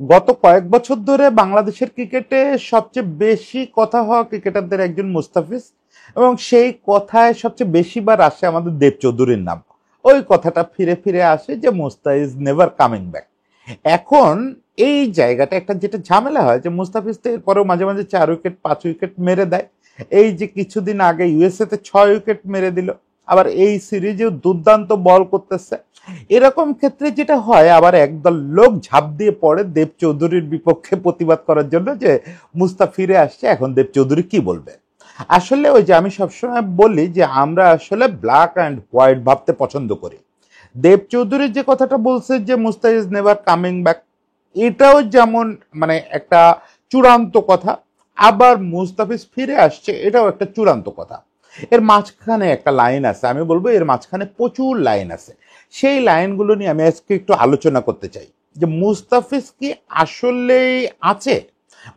গত কয়েক বছর ধরে বাংলাদেশের ক্রিকেটে সবচেয়ে বেশি কথা হওয়া ক্রিকেটারদের একজন মুস্তাফিজ, এবং সেই কথায় সবচেয়ে বেশি বার আসে আমাদের দেব চৌধুরীর নাম। ওই কথাটা ফিরে ফিরে আসে যে মুস্তা ইজ নেভার কামিং ব্যাক। এখন এই জায়গাটা একটা যেটা ঝামেলা হয় যে মুস্তাফিজ তো এরপরেও মাঝে মাঝে 4 উইকেট 5 উইকেট মেরে দেয়। এই যে কিছুদিন আগে ইউএসএ তে 6 উইকেট মেরে দিল, আবার এই সিরিজেও দুর্দান্ত বল করতেছে। এরকম ক্ষেত্রে যেটা হয়, আবার একদল লোক ঝাঁপ দিয়ে পড়ে দেব চৌধুরীর বিপক্ষে প্রতিবাদ করার জন্য যে মুস্তা ফিরে আসছে, এখন দেব চৌধুরী কি বলবে। আসলে ওই যে আমি সবসময় বলি যে আমরা আসলে ব্ল্যাক অ্যান্ড হোয়াইট ভাবতে পছন্দ করি। দেব চৌধুরী যে কথাটা বলছে যে মুস্তা ইজ নেভার কামিং ব্যাক, এটাও যেমন মানে একটা চূড়ান্ত কথা, আবার মুস্তাফিজ ফিরে আসছে এটাও একটা চূড়ান্ত কথা। এর মাঝখানে একটা লাইন আছে, আমি বলবো এর মাঝখানে প্রচুর লাইন আছে। সেই লাইনগুলো নিয়ে আমি আজকে একটু আলোচনা করতে চাই যে মুস্তাফিজ কি আসলেই আছে,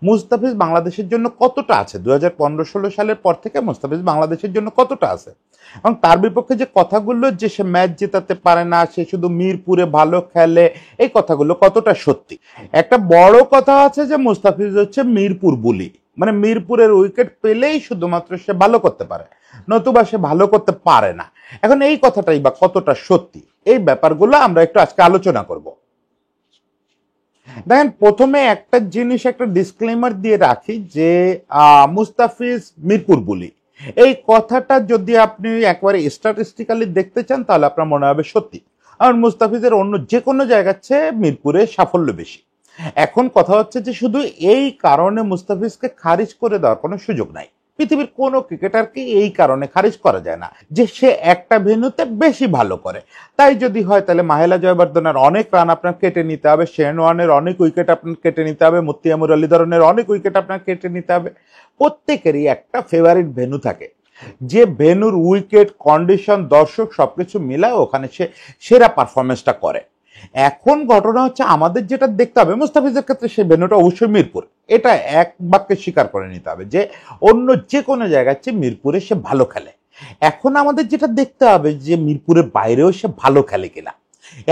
মুস্তাফিজ বাংলাদেশের জন্য কতটা আছে, 2015-16 সালের পর থেকে মুস্তাফিজ বাংলাদেশের জন্য কতটা আছে, এবং তার বিপক্ষে যে কথাগুলো যে সে ম্যাচ জেতাতে পারে না, সে শুধু মিরপুরে ভালো খেলে, এই কথাগুলো কতটা সত্যি। একটা বড় কথা আছে যে মুস্তাফিজ হচ্ছে মিরপুর বুলি, মানে মিরপুরের উইকেট পেলেই শুধুমাত্র সে ভালো করতে পারে, নতুবা সে ভালো করতে পারে না। এখন এই কথাটাই বা কতটা সত্যি, এই ব্যাপারগুলো আমরা একটু আজকে আলোচনা করব। দেখেন, প্রথমে একটা জিনিস একটা ডিসক্লেমার দিয়ে রাখি যে মুস্তাফিজ মিরপুর বুলি, এই কথাটা যদি আপনি একবারে স্ট্যাটিস্টিক্যালি দেখতে চান তাহলে আপনার মনে হবে সত্যি। আর মুস্তাফিজের অন্য যে কোনো জায়গার চেয়ে মিরপুরে সাফল্য বেশি। এখন কথা হচ্ছে যে শুধু এই কারণে মুস্তাফিজকে খারিজ করে দেওয়ার কোনো সুযোগ নাই। পৃথিবীর কোনো ক্রিকেটারকে এই কারণে খারিজ করা যায় না যে সে একটা ভেন্যুতে বেশি ভালো করে। তাই যদি হয় তাহলে মাহেলা জয়বর্ধনের অনেক রান আপনার কেটে নিতে হবে, শেন ওয়ানের অনেক উইকেট আপনার কেটে নিতে হবে, মুত্তিয়ামুর আলী ধরনের অনেক উইকেট আপনার কেটে নিতে হবে। প্রত্যেকেরই একটা ফেভারিট ভেন্যু থাকে, যে ভেন্যুর উইকেট কন্ডিশন দর্শক সবকিছু মিলায় ওখানে সে সেরা পারফরমেন্সটা করে। এখন ঘটনা হচ্ছে আমাদের যেটা দেখতে হবে, মুস্তাফিজের ক্ষেত্রে সেই ভেন্যুটা অবশ্যই মিরপুর, এটা এক বাক্যে স্বীকার করে নিতে হবে যে অন্য যে কোনো জায়গার চেয়ে মিরপুরে সে ভালো খেলে। এখন আমাদের যেটা দেখতে হবে যে মিরপুরের বাইরেও সে ভালো খেলে কিনা।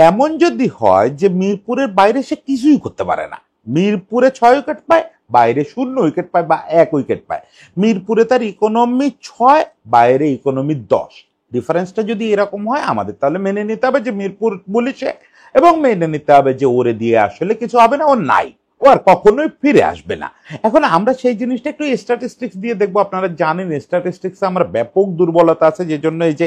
এমন যদি হয় যে মিরপুরের বাইরে সে কিছুই করতে পারে না, মিরপুরে 6 উইকেট পায়, বাইরে 0 উইকেট পায় বা 1 উইকেট পায়, মিরপুরে তার ইকোনমি 6, বাইরে ইকোনমি 10, ডিফারেন্সটা যদি এরকম হয় আমাদের তাহলে মেনে নিতে হবে যে মিরপুর বলি সে, এবং মেনে নিতে হবে যে ওরে দিয়ে আসলে কিছু হবে না, ও নাই, ও আর কখনোই ফিরে আসবে না। এখন আমরা সেই জিনিসটা একটু স্ট্যাটিস্টিক্স দিয়ে দেখবো। আপনারা জানেন স্ট্যাটিস্টিক্সে আমার ব্যাপক দুর্বলতা আছে, যে জন্য এই যে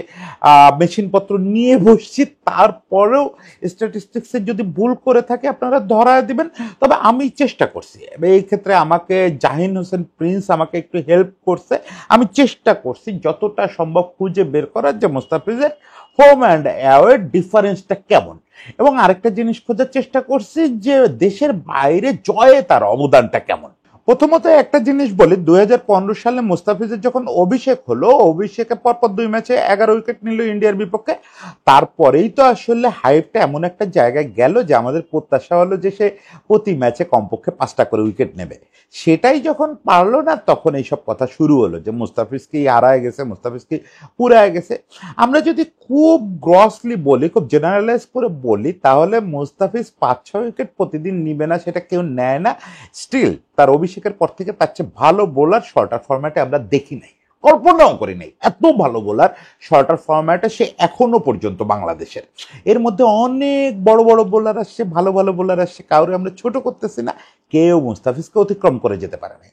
মেশিনপত্র নিয়ে বসছি, তারপরেও স্ট্যাটিস্টিক্সের যদি ভুল করে থাকে আপনারা ধরায় দিবেন। তবে আমি চেষ্টা করছি, এই ক্ষেত্রে আমাকে জাহিন হোসেন প্রিন্স আমাকে একটু হেল্প করছে। আমি চেষ্টা করছি যতটা সম্ভব খুঁজে বের করার যে মুস্তাফিজের হোম অ্যান্ড অ্যাওয়ে ডিফারেন্সটা কেমন, এবং আরেকটা জিনিস খোঁজার চেষ্টা করছি যে দেশের বাইরে জয়ে তার অবদানটা কেমন। প্রথমত একটা জিনিস বলি, 2015 সালে মুস্তাফিজের যখন অভিষেক হলো, অভিষেকের পরপর 2 ম্যাচে 11 উইকেট নিল ইন্ডিয়ার বিপক্ষে। তারপরেই তো আসলে হাইপটা এমন একটা জায়গায় গেল যে আমাদের প্রত্যাশা হলো যে সে প্রতি ম্যাচে কমপক্ষে 5টা করে উইকেট নেবে। সেটাই যখন পারলো না তখন এইসব কথা শুরু হলো যে মুস্তাফিজ কি হারায় গেছে, মুস্তাফিজ কি পুরায় গেছে। আমরা যদি খুব গ্রসলি বলি, খুব জেনারেলাইজ করে বলি, তাহলে মুস্তাফিজ 5-6 উইকেট প্রতিদিন নিবে না, সেটা কেউ নেয় না। স্টিল তার অভিষেকের পর থেকে তার চেয়ে ভালো বোলার শর্টার ফরম্যাটে আমরা দেখি নাই, কল্পনাও করি নাই এত ভালো বোলার শর্টার ফরম্যাটে সে এখনো পর্যন্ত বাংলাদেশের। এর মধ্যে অনেক বড় বড় বোলার আসছে, ভালো ভালো বোলার আসছে, কাউরে আমরা ছোট করতেছি না, কেউ মুস্তাফিজকে অতিক্রম করে যেতে পারে না।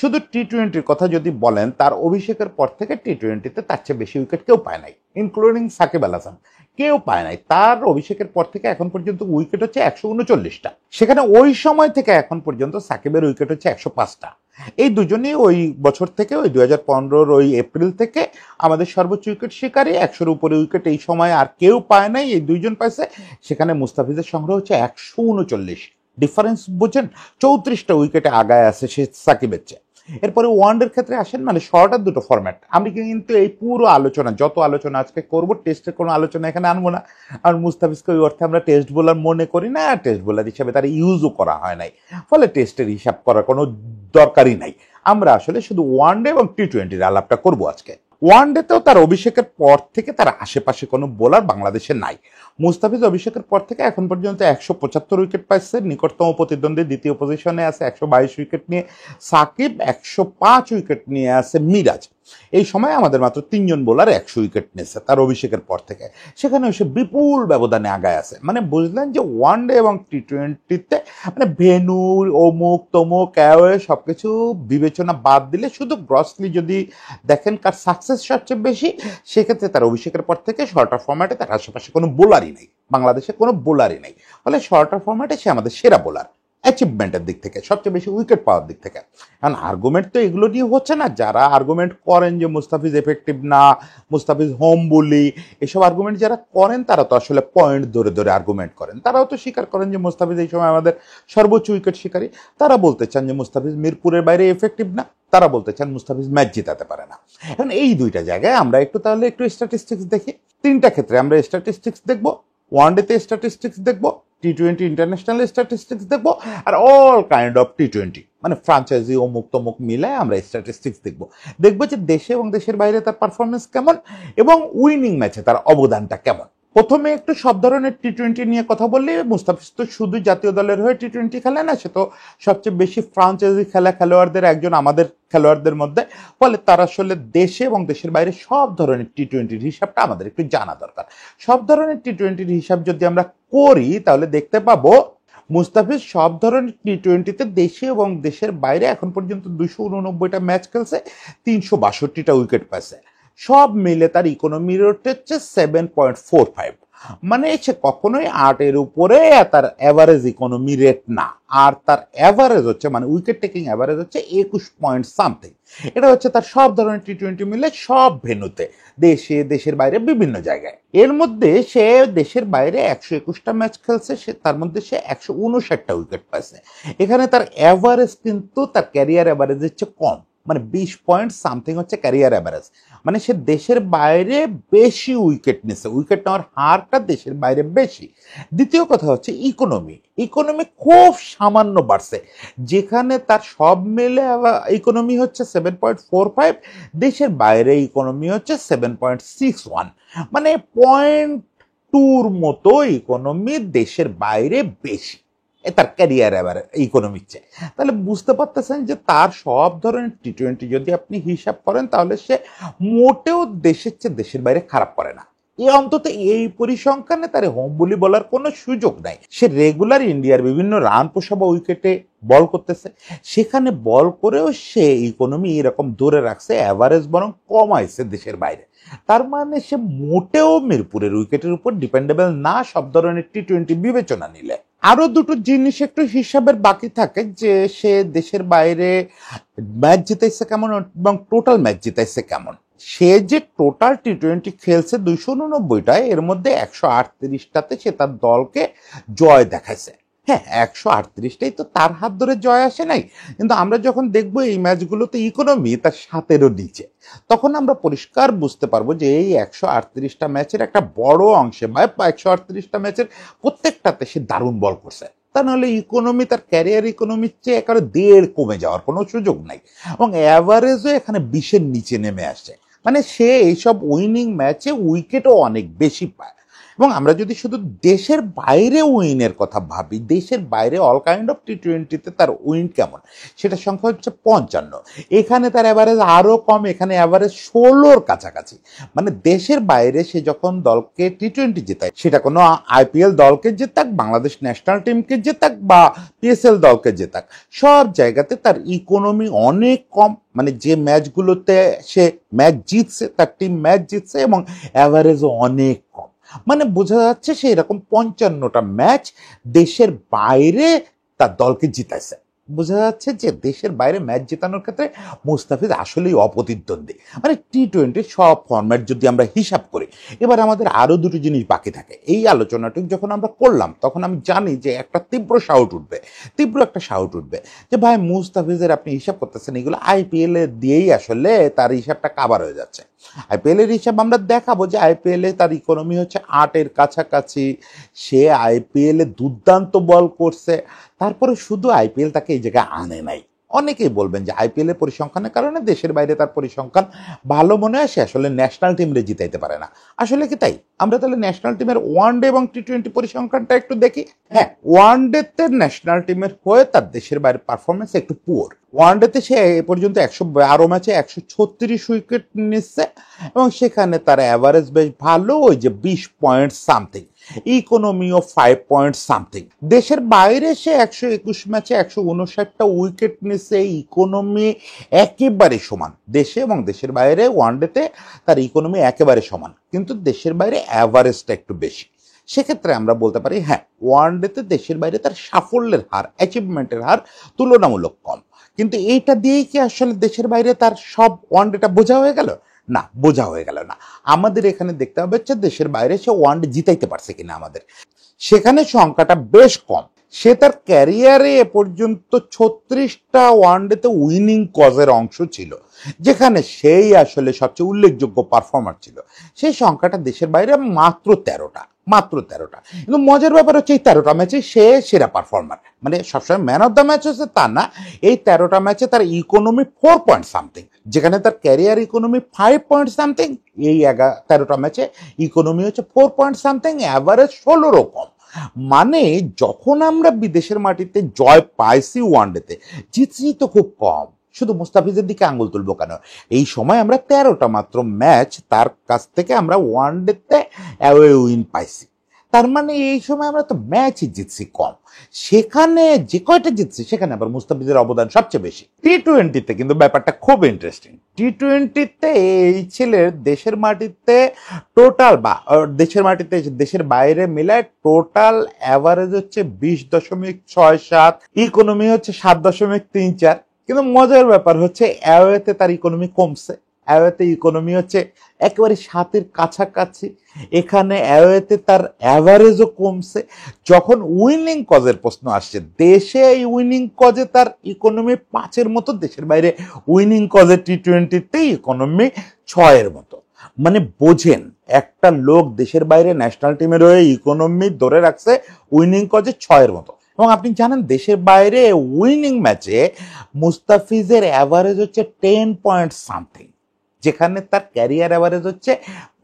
শুধু টি-20-র কথা যদি বলেন, তার অভিষেকের পর থেকে টি-20-তে তার চেয়ে বেশি উইকেট কেউ পায় নাই, ইনক্লুডিং সাকিব আল হাসান, কেউ পায় নাই। তার অভিষেকের পর থেকে এখন পর্যন্ত উইকেট হচ্ছে 139টা, সেখানে ওই সময় থেকে এখন পর্যন্ত সাকিবের উইকেট হচ্ছে 105টা। এই দুজনেই ওই বছর থেকে, ওই 2015-র ওই এপ্রিল থেকে আমাদের সর্বোচ্চ উইকেট শিকারী, 100-র উপরে উইকেট এই সময় আর কেউ পায় নাই, এই দুইজন পাইছে। সেখানে মুস্তাফিজের সংগ্রহ হচ্ছে 139, ডিফারেন্স বুঝেন, 34টা উইকেটে আগায় আছে সে সাকিবের চেয়ে। এরপরে ওয়ানডের ক্ষেত্রে আসেন, মানে শর্ট আর দুটো ফরম্যাট। আমি কিন্তু এই পুরো আলোচনা, যত আলোচনা আজকে করব, টেস্টের কোনো আলোচনা এখানে আনবো না। আর মুস্তাফিজকে ওই অর্থে আমরা টেস্ট বোলার মনে করি না, আর টেস্ট বোলার হিসাবে তার ইউজও করা হয় নাই, ফলে টেস্টের হিসাব করার কোনো দরকারই নাই। আমরা আসলে শুধু ওয়ানডে এবং টি-20-র আলাপটা করবো আজকে। ওয়ানডেতেও তার অভিষেকের পর থেকে তার আশেপাশে কোনো বোলার বাংলাদেশে নাই। মুস্তাফিজ অভিষেকের পর থেকে এখন পর্যন্ত 175 উইকেট পাইছে, নিকটতম প্রতিদ্বন্দ্বী দ্বিতীয় পজিশনে আছে 122 উইকেট নিয়ে সাকিব, 105 উইকেট নিয়ে আছে মিরাজ। এই সময় আমাদের মাত্র 3জন বোলার 100 উইকেট নিয়েছে তার অভিষেকের পর থেকে, সেখানে সে বিপুল ব্যবধানে আগায় আছে। মানে বুঝলেন যে ওয়ানডে এবং টি-20তে মানে ভেনু অমুক তমুক সবকিছু বিবেচনা বাদ দিলে শুধু গ্রসলি যদি দেখেন কার সাকসেস সবচেয়ে বেশি, সেক্ষেত্রে তার অভিষেকের পর থেকে শর্টার ফরম্যাটে তার আশেপাশে কোনো বোলারই নেই, বাংলাদেশে কোনো বোলারই নেই। ফলে শর্টার ফরম্যাটে সে আমাদের সেরা বোলার অ্যাচিভমেন্টের দিক থেকে, সবচেয়ে বেশি উইকেট পাওয়ার দিক থেকে। কারণ আর্গুমেন্ট তো এগুলো নিয়ে হচ্ছে না। যারা আর্গুমেন্ট করেন যে মুস্তাফিজ এফেক্টিভ না, মুস্তাফিজ হোম বুলি, এসব আর্গুমেন্ট যারা করেন তারা তো আসলে পয়েন্ট ধরে ধরে আর্গুমেন্ট করেন। তারাও তো স্বীকার করেন যে মুস্তাফিজ এই সময় আমাদের সর্বোচ্চ উইকেট শিকারী। তারা বলতে চান যে মুস্তাফিজ মিরপুরের বাইরে এফেক্টিভ না, তারা বলতে চান মুস্তাফিজ ম্যাচ জিতাতে পারে না। এখন এই দুইটা জায়গায় আমরা তাহলে একটু স্ট্যাটিস্টিক্স দেখি। তিনটা ক্ষেত্রে আমরা স্ট্যাটিস্টিক্স দেখবো, ওয়ানডেতে স্ট্যাটিস্টিক্স দেখবো, টি-20 ইন্টারন্যাশনাল স্ট্যাটিস্টিক্স দেখবো, আর অল কাইন্ড অফ টি-20 মানে ফ্রাঞ্চাইজি অমুক তমুক মিলায় আমরা স্ট্যাটিস্টিক্স দেখবো যে দেশে এবং দেশের বাইরে তার পারফরমেন্স কেমন এবং উইনিং ম্যাচে তার অবদানটা কেমন। প্রথমে একটু সব ধরনের টি-20 নিয়ে কথা বললে, মুস্তাফিজ তো শুধু জাতীয় দলের হয়ে টি-20 খেলে না, সে তো সবচেয়ে বেশি ফ্রাঞ্চাইজি খেলোয়াড়দের একজন আমাদের খেলোয়াড়দের মধ্যে। ফলে তার আসলে দেশে এবং দেশের বাইরে সব ধরনের টি-20 হিসাবটা আমাদের একটু জানা দরকার। সব ধরনের টি-20 হিসাব যদি আমরা করি তাহলে দেখতে পাবো মুস্তাফিজ সব ধরনের টি-20তে দেশে এবং দেশের বাইরে এখন পর্যন্ত 289টা ম্যাচ খেলছে, 362টা উইকেট পাইছে। সব মিলে তার ইকোনমি রেট হচ্ছে 7.45। মানে সে কখনোই 8-এর উপরে তার অ্যাভারেজ ইকোনমি রেট না। আর তার অ্যাভারেজ হচ্ছে মানে উইকেট টেকিং অ্যাভারেজ হচ্ছে 21 পয়েন্ট সামথিং। এটা হচ্ছে তার সব ধরনের টি-20 মিলে সব ভেন্যুতে, দেশে দেশের বাইরে বিভিন্ন জায়গায়। এর মধ্যে সে দেশের বাইরে 121টা ম্যাচ খেলছে, সে তার মধ্যে সে 159টা উইকেট পাইছে। এখানে তার অ্যাভারেজ কিন্তু তার ক্যারিয়ার অ্যাভারেজের চেয়ে কম, মানে 20 পয়েন্ট সামথিং হচ্ছে ক্যারিয়ার অ্যাভারেজ। মানে সে দেশের বাইরে বেশি উইকেট নিছে, উইকেট নেওয়ার হারটা দেশের বাইরে বেশি। দ্বিতীয় কথা হচ্ছে ইকোনমি খুব সামান্য বাড়ছে, যেখানে তার সব মিলে ইকোনমি হচ্ছে 7.45, দেশের বাইরে ইকোনমি হচ্ছে 7.61। মানে 0.2 মতো ইকোনমি দেশের বাইরে বেশি তার ক্যারিয়ার এবার ইকোনমির চেয়ে। তাহলে বুঝতে পারতেছেন যে তার সব ধরনের টি-20 যদি আপনি হিসাব করেন তাহলে সে মোটেও দেশের চেয়ে দেশের বাইরে খারাপ করে না। অন্তত এই পরিসংখ্যানে তার হোম বুলি বলার কোনো সুযোগ নাই। সে রেগুলার ইন্ডিয়ার বিভিন্ন রান পোষাবা উইকেটে বল করতেছে, সেখানে বল করেও সে ইকোনমি এরকম ধরে রাখছে, অ্যাভারেজ বরং কমাইছে দেশের বাইরে। তার মানে সে মোটেও মিরপুরের উইকেটের উপর ডিপেন্ডেবল না সব ধরনের টি-20 বিবেচনা নিলে। আরো দুটো জিনিস একটু হিসাবের বাকি থাকে, যে সে দেশের বাইরে ম্যাচ জিতাইছে কেমন এবং টোটাল ম্যাচ জিতাইছে কেমন। সে যে টোটাল টি-20 খেলছে 289টায়, এর মধ্যে 138টাতে সে তার দলকে জয় দেখাইছে। হ্যাঁ, 138টাই তো তার হাত ধরে জয় আসে নাই, কিন্তু আমরা যখন দেখবো এই ম্যাচগুলোতে ইকোনমি তার 7-এরও নিচে, তখন আমরা পরিষ্কার বুঝতে পারবো যে এই 138টা ম্যাচের একটা বড় অংশে বা 138টা ম্যাচের প্রত্যেকটাতে সে দারুণ বল করছে। তা নাহলে ইকোনমি তার ক্যারিয়ার ইকোনমির চেয়ে একেবারে 1.5 কমে যাওয়ার কোনো সুযোগ নাই, এবং অ্যাভারেজও এখানে 20-এর নিচে নেমে আসছে। মানে সে এইসব উইনিং ম্যাচে উইকেটও অনেক বেশি পায়। এবং আমরা যদি শুধু দেশের বাইরে উইনের কথা ভাবি, দেশের বাইরে অল কাইন্ড অফ টি-20তে তার উইন কেমন, সেটার সংখ্যা হচ্ছে 55। এখানে তার অ্যাভারেজ আরও কম, এখানে অ্যাভারেজ 16-র কাছাকাছি। মানে দেশের বাইরে সে যখন দলকে টি-20 জেতায়, সেটা কোনো আইপিএল দলকে জেতাক, বাংলাদেশ ন্যাশনাল টিমকে জেতাক বা পিএসএল দলকে জেতাক, সব জায়গাতে তার ইকোনমি অনেক কম। মানে যে ম্যাচগুলোতে সে ম্যাচ জিতছে, তার টিম ম্যাচ জিতছে, এবং অ্যাভারেজও অনেক কম। মানে বোঝা যাচ্ছে সে এরকম 55টা ম্যাচ দেশের বাইরে তার দলকে জিতাইছে। বোঝা যাচ্ছে যে দেশের বাইরে ম্যাচ জেতানোর ক্ষেত্রে মুস্তাফিজ আসলেই অপ্রতিদ্বন্দ্বী। মানে টি-20 সব ফরম্যাট যদি আমরা হিসাব করি, এবার আমাদের আরো দুটো জিনিস বাকি থাকে। এই আলোচনাটুকু যখন আমরা করলাম তখন আমি জানি যে একটা তীব্র একটা শাউট উঠবে যে ভাই মুস্তাফিজের আপনি হিসাব করতেছেন এগুলো আইপিএল এ দিয়েই আসলে তার হিসাবটা কাভার হয়ে যাচ্ছে। আইপিএল এর হিসাব আমরা দেখাবো যে আইপিএল এ তার ইকোনমি হচ্ছে 8-এর কাছাকাছি, সে আইপিএল এ দুর্দান্ত বল করছে, তারপরে শুধু আইপিএল তাকে এই জায়গায় আনে নাই, অনেকেই বলবেন যে আইপিএল এর পরিসংখ্যানের কারণে দেশের বাইরে তার পরিসংখ্যান ভালো মনে হয়, সে আসলে ন্যাশনাল টিমরে জিতাইতে পারে না। আসলে কি তাই? আমরা তাহলে ন্যাশনাল টিমের ওয়ানডে এবং টি-20 পরিসংখ্যানটা একটু দেখি। হ্যাঁ, ওয়ানডেতে ন্যাশনাল টিমের হয়ে তার দেশের বাইরে পারফরমেন্স একটু পুয়ার। ওয়ানডেতে সে এ পর্যন্ত 112 ম্যাচে 136 উইকেট নিচ্ছে এবং সেখানে তার অ্যাভারেজ বেশ ভালো, ওই যে 20 পয়েন্ট সামথিং, ইকোনমিও 5 পয়েন্ট সামথিং। দেশের বাইরে সে 121 ম্যাচে 159টা উইকেট নিচ্ছে, ইকোনমি একেবারে সমান। দেশে এবং দেশের বাইরে ওয়ানডেতে তার ইকোনমি একেবারে সমান, কিন্তু দেশের বাইরে অ্যাভারেজটা একটু বেশি। সেক্ষেত্রে আমরা বলতে পারি হ্যাঁ, ওয়ানডেতে দেশের বাইরে তার সাফল্যের হার, অ্যাচিভমেন্টের হার তুলনামূলক কম। কিন্তু এইটা দিয়েই কি আসলে দেশের বাইরে তার সব ওয়ানডেটা বোঝা হয়ে গেল? না, বোঝা হয়ে গেল না। আমাদের এখানে দেখতে হবে হচ্ছে দেশের বাইরে সে ওয়ানডে জিতাইতে পারছে কিনা আমাদের। সেখানে সংখ্যাটা বেশ কম। সে তার ক্যারিয়ারে এ পর্যন্ত 36টা ওয়ানডেতে উইনিং কজের অংশ ছিল, যেখানে সেই আসলে সবচেয়ে উল্লেখযোগ্য পারফর্মার ছিল। সেই সংখ্যাটা দেশের বাইরে মাত্র 13টা, মাত্র 13টা। কিন্তু মজার ব্যাপার হচ্ছে এই 13টা ম্যাচে সে সেরা পারফর্মার, মানে সবসময় ম্যান অফ দ্য ম্যাচ হচ্ছে তা না। এই 13টা ম্যাচে তার ইকোনমি 4 পয়েন্ট সামথিং, যেখানে তার ক্যারিয়ার ইকোনমি 5 পয়েন্ট সামথিং। এই 13টা ম্যাচে ইকোনমি হচ্ছে 4 পয়েন্ট সামথিং, অ্যাভারেজ 16 কম। মানে যখন আমরা বিদেশের মাটিতে জয় পাইছি ওয়ানডেতে, জিতছি তো খুব কম। শুধু মুস্তাফিজের দিকে আঙ্গুল তুলবো কেন? এই সময় আমরা 13টা মাত্র ম্যাচ তার কাছ থেকে আমরা ওয়ানডেতে অ্যাওয়ে উইন পাইছি। তার মানে এই সময় আমরা তো ম্যাচই জিতছি কম। সেখানে যে কয়টা জিতছি সেখানে আবার মুস্তাফিজের অবদান সবচেয়ে বেশি। টি-20তে কিন্তু ব্যাপারটা খুব ইন্টারেস্টিং। টি-20তে এই ছেলের দেশের মাটিতে টোটাল, বা দেশের মাটিতে দেশের বাইরে মিলায় টোটাল অ্যাভারেজ হচ্ছে 20.67, ইকোনমি হচ্ছে 7.34। কিন্তু মজার ব্যাপার হচ্ছে অ্যাওয়েতে তার ইকোনমি কমছে। অ্যাওয়েতে ইকোনমি হচ্ছে একেবারে 7-এর কাছাকাছি। এখানে অ্যাওয়েতে তার অ্যাভারেজও কমছে। যখন উইনিং কজের প্রশ্ন আসছে, দেশে এই উইনিং কজে তার ইকোনমি 5-এর মতো, দেশের বাইরে উইনিং কজে টি-20তে ইকোনমি 6-এর মতো। মানে বোঝেন, একটা লোক দেশের বাইরে ন্যাশনাল টিমের হয়ে ইকোনমি ধরে রাখছে উইনিং কজে 6-এর মতো। এবং আপনি জানেন দেশের বাইরে উইনিং ম্যাচে মুস্তাফিজের অ্যাভারেজ হচ্ছে 10 পয়েন্ট সামথিং, যেখানে তার ক্যারিয়ার অ্যাভারেজ হচ্ছে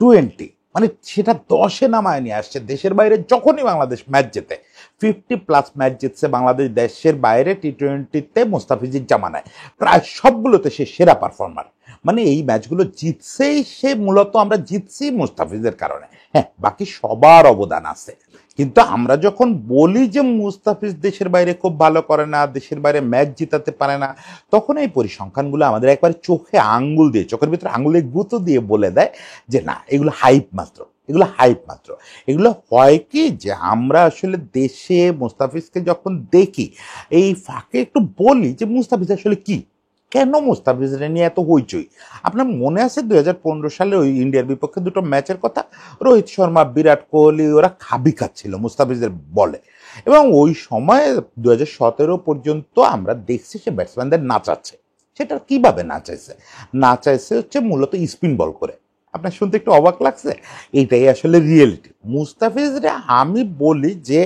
20। মানে সেটা 10-এ নামায় নিয়ে আসছে। দেশের বাইরে যখনই বাংলাদেশ ম্যাচ জেতে, 50+ ম্যাচ জিতছে বাংলাদেশ দেশের বাইরে টি-20তে মুস্তাফিজের জামানায়, প্রায় সবগুলোতে সে সেরা পারফর্মার। মানে এই ম্যাচগুলো জিতছেই সে, মূলত আমরা জিতছি মুস্তাফিজের কারণে। হ্যাঁ, বাকি সবার অবদান আছে। কিন্তু আমরা যখন বলি যে মুস্তাফিজ দেশের বাইরে খুব ভালো করে না, দেশের বাইরে ম্যাচ জিতাতে পারে না, তখন এই পরিসংখ্যানগুলো আমাদের একবার চোখে আঙ্গুল দিয়ে, চোখের ভিতরে আঙ্গুলের গুঁতো দিয়ে বলে দেয় যে না, এগুলো হাইপ মাত্র, এগুলো হাইপ মাত্র। এগুলো হয় কি যে আমরা আসলে দেশে মুস্তাফিজকে যখন দেখি, এই ফাঁকে একটু বলি যে মুস্তাফিজ আসলে কি, কেন মুস্তাফিজরা নিয়ে এত হইচই। আপনার মনে আছে 2015 সালে ওই ইন্ডিয়ার বিপক্ষে দুটো ম্যাচের কথা? রোহিত শর্মা, বিরাট কোহলি ওরা খাবি খাচ্ছিল মুস্তাফিজের বলে, এবং ওই সময় 2017 পর্যন্ত আমরা দেখছি সে ব্যাটসম্যানদের নাচাচ্ছে। সেটা কিভাবে নাচাইছে? নাচাইছে হচ্ছে মূলত স্পিন বল করে। আপনার শুনতে একটু অবাক লাগছে? এইটাই আসলে রিয়েলিটি। মুস্তাফিজরা, আমি বলি যে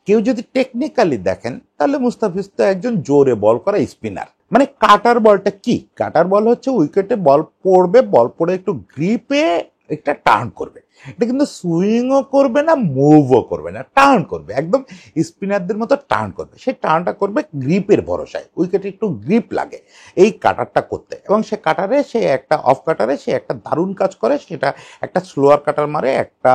কেউ যদি টেকনিক্যালি দেখেন, তাহলে মুস্তাফিজ তো একজন জোরে বল করা স্পিনার। মানে কাটার বলটা কি? কাটার বল হচ্ছে উইকেটে বল পড়বে, বল পড়ে একটু গ্রিপে একটা টার্ন করবে। এটা কিন্তু সুইংও করবে না, মুভও করবে না, টার্ন করবে, একদম স্পিনারদের মতো টার্ন করবে। সেই টার্নটা করবে গ্রিপের ভরসায়, উইকেটে একটু গ্রিপ লাগে এই কাটারটা করতে। এবং সে কাটারে, সে একটা অফ কাটারে সে একটা দারুণ কাজ করে। সেটা একটা স্লোয়ার কাটার মারে, একটা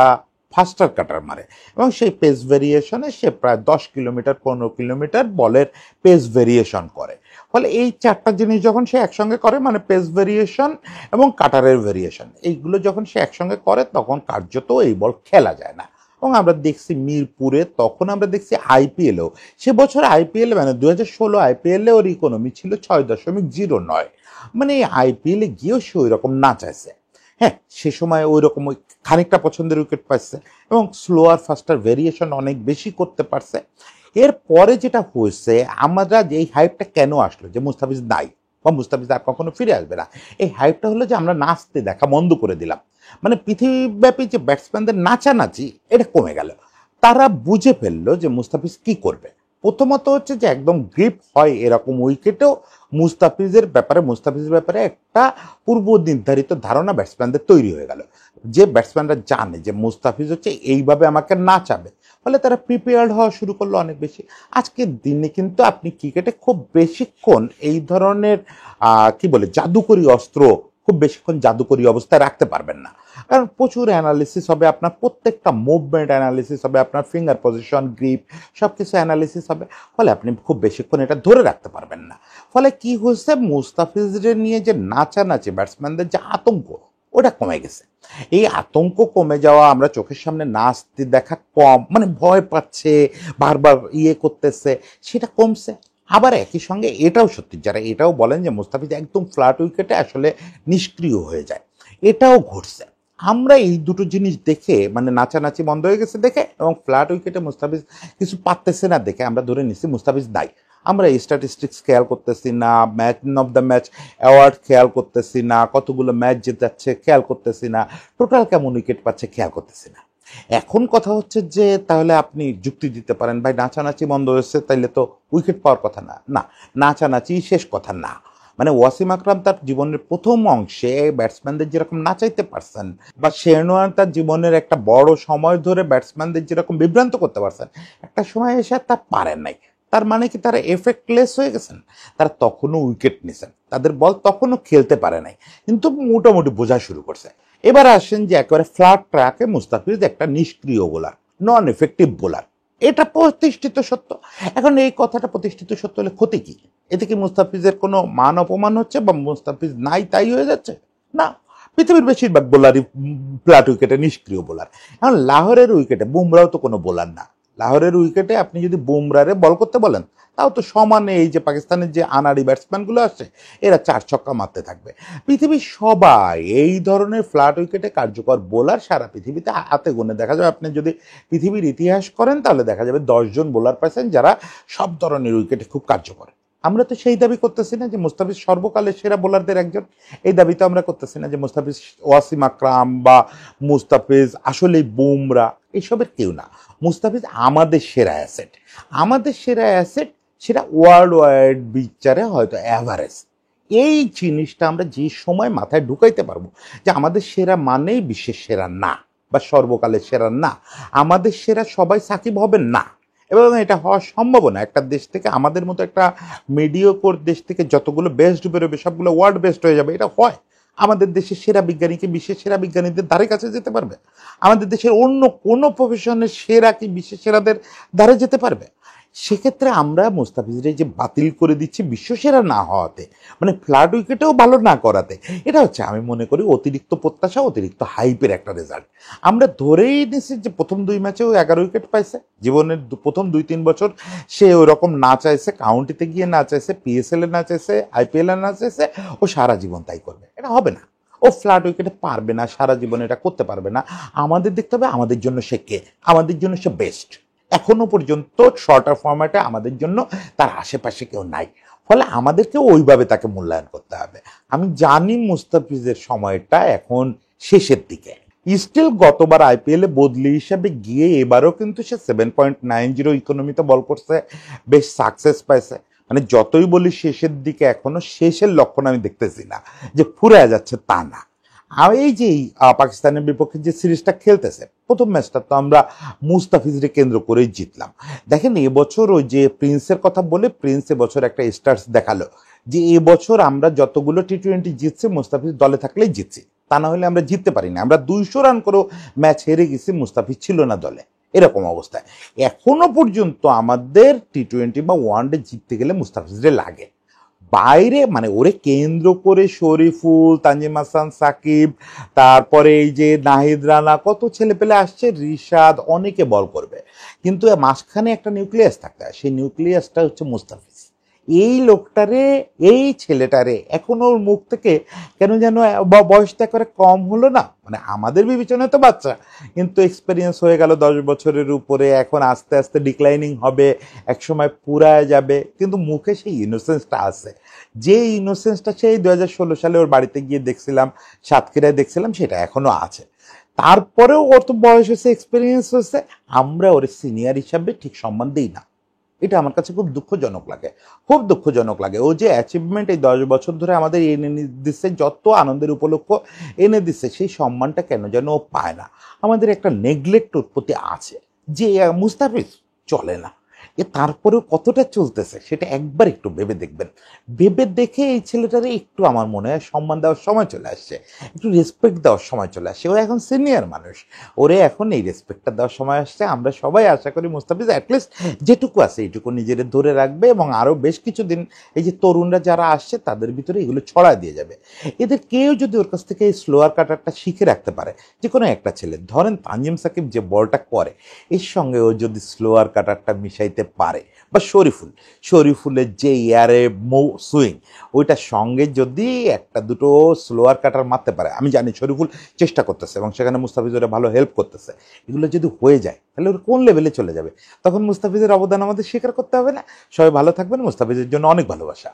ফাস্টার কাটার মারে, এবং সেই পেস ভেরিয়েশনে সে প্রায় 10 কিলোমিটার 15 কিলোমিটার বলের পেস ভেরিয়েশন করে। ফলে এই 4টা জিনিস যখন সে একসঙ্গে করে, মানে পেস ভেরিয়েশন এবং কাটারের ভেরিয়েশন, এইগুলো যখন সে একসঙ্গে করে, তখন কার্যত এই বল খেলা যায় না। এবং আমরা দেখছি মিরপুরে, তখন আমরা দেখছি আইপিএলেও, সে বছর আইপিএলে মানে 2016 আইপিএলে ওর ইকোনমি ছিল 6.09। মানে আইপিএলে গিয়েও সে ওই রকম না চাইছে। হ্যাঁ, সে সময় ওই রকম খানিকটা পছন্দের উইকেট পাচ্ছে এবং স্লোয়ার ফাস্টার ভেরিয়েশন অনেক বেশি করতে পারছে। এরপরে যেটা হয়েছে, আমরা যে এই হাইপটা কেন আসলো যে মুস্তাফিজ নাই বা মুস্তাফিজ আর কখনো ফিরে আসবে না, এই হাইপটা হলো যে আমরা নাচতে দেখা বন্ধ করে দিলাম। মানে পৃথিবীব্যাপী যে ব্যাটসম্যানদের নাচানাচি, এটা কমে গেল। তারা বুঝে ফেললো যে মুস্তাফিজ কি করবে। প্রথমত হচ্ছে যে একদম গ্রিপ হয় এরকম উইকেটেও মুস্তাফিজের ব্যাপারে একটা পূর্ব নির্ধারিত ধারণা ব্যাটসম্যানদের তৈরি হয়ে গেল, যে ব্যাটসম্যানরা জানে যে মুস্তাফিজ হচ্ছে এইভাবে আমাকে নাচাবে, ফলে তারা প্রিপেয়ার্ড হওয়া শুরু করলো অনেক বেশি। আজকের দিনে কিন্তু আপনি ক্রিকেটে খুব বেশিক্ষণ এই ধরনের কি বলে জাদুকরী অস্ত্র খুব বেশিক্ষণ জাদুকরী অবস্থায় রাখতে পারবেন না, কারণ প্রচুর অ্যানালিসিস হবে, আপনার প্রত্যেকটা মুভমেন্ট অ্যানালিসিস হবে, আপনার ফিঙ্গার পজিশন, গ্রিপ সব কিছু অ্যানালিসিস হবে, ফলে আপনি খুব বেশিক্ষণ এটা ধরে রাখতে পারবেন না। ফলে কি হচ্ছে, মুস্তাফিজের নিয়ে যে নাচানাচি ব্যাটসম্যানদের যে আতঙ্ক, ওটা কমে গেছে। এই আতঙ্ক কমে যাওয়া, আমরা চোখের সামনে নাচতে দেখা কম, মানে ভয় পাচ্ছে, বারবার করতেছে, সেটা কমছে। আবার একই সঙ্গে এটাও সত্যি, যারা এটাও বলেন যে মুস্তাফিজ একদম ফ্ল্যাট উইকেটে আসলে নিষ্ক্রিয় হয়ে যায়, এটাও ঘটছে। আমরা এই দুটো জিনিস দেখে, মানে নাচানাচি বন্ধ হয়ে গেছে দেখে এবং ফ্ল্যাট উইকেটে মুস্তাফিজ কিছু পারতেছে না দেখে আমরা ধরে নিচ্ছি মুস্তাফিজ নাই। আমরা স্ট্যাটিস্টিক্স খেয়াল করতেছি না, match of the match award খেয়াল করতেছি না, কতগুলো ম্যাচ জেতাচ্ছে খেয়াল করতেছি না, টোটাল কেমন উইকেট পাচ্ছে খেয়াল করতেছি না। এখন কথা হচ্ছে যে তাহলে আপনি যুক্তি দিতে পারেন ভাই নাচানাচি বন্ধ হয়েছে, তাইলে তো উইকেট পাওয়ার কথা না। না, নাচানাচি শেষ কথা না। মানে ওয়াসিম আকরাম তার জীবনের প্রথম অংশে ব্যাটসম্যানদের যেরকম নাচাইতে পারছেন, বা শেরওয়ান তার জীবনের একটা বড় সময় ধরে ব্যাটসম্যানদের যেরকম বিভ্রান্ত করতে পারছেন, একটা সময় এসে তা পারেন নাই। তার মানে কি তারা এফেক্টলেস হয়ে গেছেন? তারা তখনও উইকেট নিছেন, তাদের বল তখনও খেলতে পারে নাই, কিন্তু মোটামুটি বোঝা শুরু করছে। এবার আসেন যে একেবারে ফ্ল্যাট ট্র্যাকে মুস্তাফিজ একটা নিষ্ক্রিয় বোলার, নন এফেক্টিভ বোলার, এটা প্রতিষ্ঠিত সত্য। এখন এই কথাটা প্রতিষ্ঠিত সত্য হলে ক্ষতি কি? এতে কি মুস্তাফিজের কোনো মান অপমান হচ্ছে, বা মুস্তাফিজ নাই তাই হয়ে যাচ্ছে? না, পৃথিবীর বেশিরভাগ বোলারই ফ্ল্যাট উইকেটে নিষ্ক্রিয় বোলার। এখন লাহোরের উইকেটে বুমরাও তো কোনো বোলার না। লাহোরের উইকেটে আপনি যদি বুমরারে বল করতে বলেন, তাও তো সমানে এই যে পাকিস্তানের যে আনাড়ি ব্যাটসম্যানগুলো আসছে, এরা 4 ছক্কা মারতে থাকবে। পৃথিবীর সবাই এই ধরনের ফ্ল্যাট উইকেটে কার্যকর বোলার সারা পৃথিবীতে হাতে গুনে দেখা যাবে। আপনি যদি পৃথিবীর ইতিহাস করেন তাহলে দেখা যাবে 10 জন বোলার পাইছেন যারা সব ধরনের উইকেটে খুব কার্যকর। আমরা তো সেই দাবি করতেছি না যে মুস্তাফিজ সর্বকালের সেরা বোলারদের একজন, এই দাবি তো আমরা করতেছি না যে মুস্তাফিজ, ওয়াসিম আকরাম বা মুস্তাফিজ আসলে বুমরা এইসবের কেউ না। মুস্তাফিজ আমাদের সেরা অ্যাসেট, আমাদের সেরা অ্যাসেট, সেটা ওয়ার্ল্ড ওয়াইড বিচারে হয়তো অ্যাভারেজ। এই জিনিসটা আমরা যে সময় মাথায় ঢুকাইতে পারবো যে আমাদের সেরা মানেই বিশ্বের সেরা না, বা সর্বকালের সেরা না, আমাদের সেরা সবাই সাকিব হবেন না, এবং এটা হওয়া সম্ভব না। একটা দেশ থেকে, আমাদের মতো একটা মিডিওকোর দেশ থেকে যতগুলো বেস্ট বেরোবে সবগুলো ওয়ার্ল্ড বেস্ট হয়ে যাবে, এটা হয়? আমাদের দেশের সেরা বিজ্ঞানীকে বিশ্বের সেরা বিজ্ঞানীদের ধারে কাছে যেতে পারবে? আমাদের দেশের অন্য কোনো প্রফেশনের সেরা কি বিশ্বের সেরাদের ধারে যেতে পারবে? সেক্ষেত্রে আমরা মুস্তাফিজের যে বাতিল করে দিচ্ছি বিশ্বসেরা না হওয়াতে, মানে ফ্ল্যাট উইকেটেও ভালো না করাতে, এটা হচ্ছে আমি মনে করি অতিরিক্ত প্রত্যাশা, অতিরিক্ত হাইপের একটা রেজাল্ট। আমরা ধরেই নিছি যে প্রথম 2 ম্যাচেও 11 উইকেট পাইছে, জীবনের প্রথম 2-3 বছর সে ওই রকম না চাইছে, কাউন্টিতে গিয়ে না চাইছে, পিএসএল এ না চাইছে, আইপিএল এ না চাইছে, ও সারা জীবন তাই করবে, এটা হবে না। ও ফ্ল্যাট উইকেটে পারবে না, সারা জীবন এটা করতে পারবে না। আমাদের দেখতে হবে আমাদের জন্য সে কে, আমাদের জন্য সে বেস্ট। এখনো পর্যন্ত শর্টার ফরম্যাটে আমাদের জন্য তার আশেপাশে কেউ নাই, ফলে আমাদেরকে ওইভাবে তাকে মূল্যায়ন করতে হবে। আমি জানি মুস্তাফিজের সময়টা এখন শেষের দিকে, স্টিল গতবার আইপিএলে বদলি হিসাবে গিয়ে এবারও কিন্তু সে 7.90 ইকোনমিতে বল করছে, বেশ সাকসেস পাইছে। মানে যতই বলি শেষের দিকে, এখনো শেষের লক্ষণ আমি দেখতেছি না, যে ফুরায় যাচ্ছে তা না। আর এই যে পাকিস্তানের বিপক্ষে যে সিরিজটা খেলতেছে, প্রথম ম্যাচটা তো আমরা মুস্তাফিজকে কেন্দ্র করেই জিতলাম। দেখেন এবছর ওই যে প্রিন্সের কথা বলে, প্রিন্স এবছর একটা স্টার্স দেখালো যে এবছর আমরা যতগুলো টি20 জিতছি মুস্তাফিজ দলে থাকলেই জিতছি, তা না হলে আমরা জিততে পারি না। আমরা 200 রান করেও ম্যাচ হেরে গেছি, মুস্তাফিজ ছিল না দলে, এরকম অবস্থায়। এখনো পর্যন্ত আমাদের টি20 বা ওয়ানডে জিততে গেলে মুস্তাফিজরে লাগে। বাইরে মানে ওরে কেন্দ্র করে শরীফুল, তানজিম হাসান, সাকিব, তারপরে এই যে নাহিদ রানা, কত ছেলে পেলে আসছে, রিশাদ, অনেকে বল করবে, কিন্তু মাঝখানে একটা নিউক্লিয়াস থাকতে হয়, সেই নিউক্লিয়াসটা হচ্ছে মুস্তাফিজ। এই লোকটারে, এই ছেলেটারে এখন ওর মুখ থেকে কেন যেন, বয়সটা করে কম হলো না, মানে আমাদের বিবেচনায় তো বাচ্চা, কিন্তু এক্সপেরিয়েন্স হয়ে গেল 10 বছরের উপরে, এখন আস্তে আস্তে ডিক্লাইনিং হবে, একসময় পুরায় যাবে, কিন্তু মুখে সেই ইনোসেন্সটা আছে। যে ইনোসেন্সটা সেই 2016 সালে ওর বাড়িতে গিয়ে দেখছিলাম, সাতক্ষীরায় দেখছিলাম, সেটা এখনো আছে। তারপরেও ওর তো বয়স হয়েছে, এক্সপিরিয়েন্স হয়েছে, আমরা ওর সিনিয়র হিসাবে ঠিক সম্মান দিই না। এটা আমার কাছে খুব দুঃখজনক লাগে, খুব দুঃখজনক লাগে। ও যে অ্যাচিভমেন্ট এই 10 বছর ধরে আমাদের এনে দিচ্ছে, যত আনন্দের উপলক্ষ এনে দিচ্ছে, সেই সম্মানটা কেন যেন ও পায় না। আমাদের একটা নেগলেক্ট ওর প্রতি আছে যে মুস্তাফিজ চলে না, তারপরেও কতটা চলতেছে সেটা একবার একটু ভেবে দেখবেন। ভেবে দেখে এই ছেলেটারে একটু আমার মনে হয় সম্মান দেওয়ার সময় চলে আসছে, একটু রেসপেক্ট দেওয়ার সময় চলে আসছে। ও এখন সিনিয়র মানুষ, ওরে এখন এই রেসপেক্টটা দেওয়ার সময় আসছে। আমরা সবাই আশা করি মুস্তাফিজ অ্যাটলিস্ট যেটুকু আছে এইটুকু নিজের ধরে রাখবে, এবং আরও বেশ কিছুদিন এই যে তরুণরা যারা আসছে তাদের ভিতরে এগুলো ছড়া দিয়ে যাবে। এদের কেউ যদি ওর কাছ থেকে এই স্লোয়ার কাটারটা শিখে রাখতে পারে, যে কোনো একটা ছেলে, ধরেন তানজিম সাকিব যে বলটা করে এর সঙ্গে ও যদি স্লোয়ার কাটারটা মিশাইতে পারে, বা শরীফুলের যে এয়ারে সুইং, ওইটার সঙ্গে যদি একটা দুটো স্লোয়ার কাটার মারতে পারে, আমি জানি শরীফুল চেষ্টা করতেছে এবং সেখানে মুস্তাফিজ ওরা ভালো হেল্প করতেছে, এগুলো যদি হয়ে যায় তাহলে ওর কোন লেভেলে চলে যাবে। তখন মুস্তাফিজের অবদান আমাদের স্বীকার করতে হবে না। সবাই ভালো থাকবেন, মুস্তাফিজের জন্য অনেক ভালোবাসা।